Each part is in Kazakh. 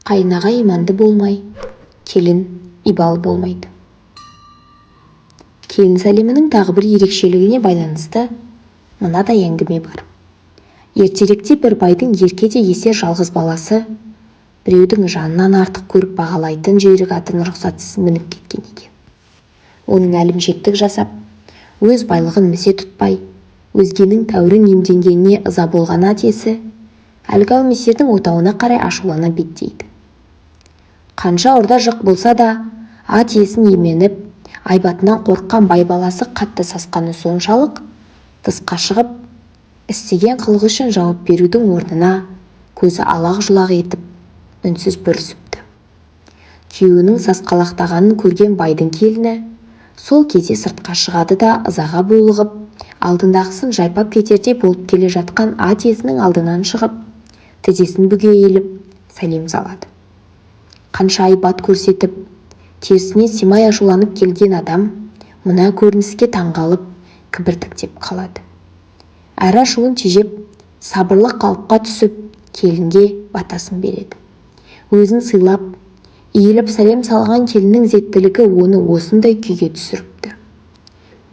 Қайынаға иманды болмай, келін ибалы болмайды. Келін сәлемінің тағы бір ерекшелігіне байланысты мынадай әңгіме бар. Ертеректе бір байдың ерке де есер жалғыз баласы біреудің жанынан артық көріп бағалайтын жүйрік атын рұқсатсыз мініп кеткен екен. Оның әлімжеттік жасап, өз байлығын місе тұтпай, өзгенің тәуірін иемденгеніне ыза болған ат иесі әлгі әумесердің отауына қарай ашулана беттейді. Қанша ұрда жық болса да, ат иесін именіп, айбатынан қорыққан бай баласы қатты сасқаны соншалық, тысқа шығып, істеген қылығы үшін жауап берудің орнына көзі алақ-жұлақ етіп, үнсіз бүрісіпті. Күйеуінің сасқалақтағанын көрген байдың келіні сол кезде сыртқа шығады да ызаға булығып, алдындағысын жайпап кетердей болып келе жатқан ат иесінің алдынан шығып, тізесін бүге иіліп, сәлем салады. Қанша айбат көрсетіп, терісіне симай ашуланып келген адам мына көрініске таңғалып, кібіртіктеп қалады. Әрі ашуын тежеп, сабырлы қалыпқа түсіп, келінге батасын береді. Өзін сыйлап, иіліп сәлем салған келіннің зеттілігі оны осындай күйге түсіріпті.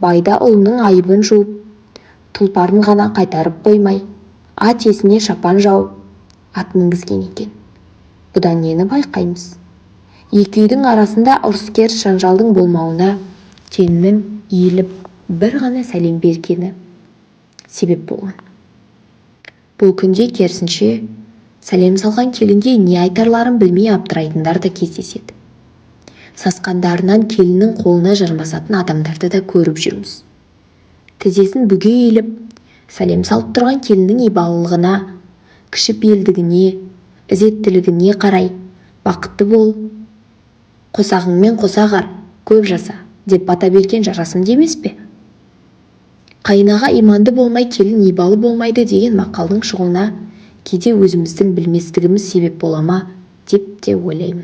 Байда ұлының айыбын жуып, тұлпарын ғана қайтарып қоймай, ат иесіне шапан жауып, ат мінгізген екен. Бұдан нені байқаймыз? Екі үйдің арасында ұрыс-керіс жанжалдың болмауына келіннің иіліп бір ғана сәлем бергені себеп болған. Бұл күнде керісінше сәлем салған келінге не айтарларын білмей аптырайтындар да кездеседі. Сасқандарынан келіннің қолына жармасатын адамдарды да көріп жүрміз. Тізесін бүге иіліп, сәлем салып тұрған келіннің ибалылығына, кішіпейілдігіне, ізеттілігіне қарай, бақытты бол, қосағыңмен қоса қар, көп жаса деп бата берген жарасымды емес пе? Қайынаға иманды болмай, келін ибалы болмайды деген мақалдың шығуына кейде өзіміздің білместігіміз себеп бола ма деп те ойлаймын.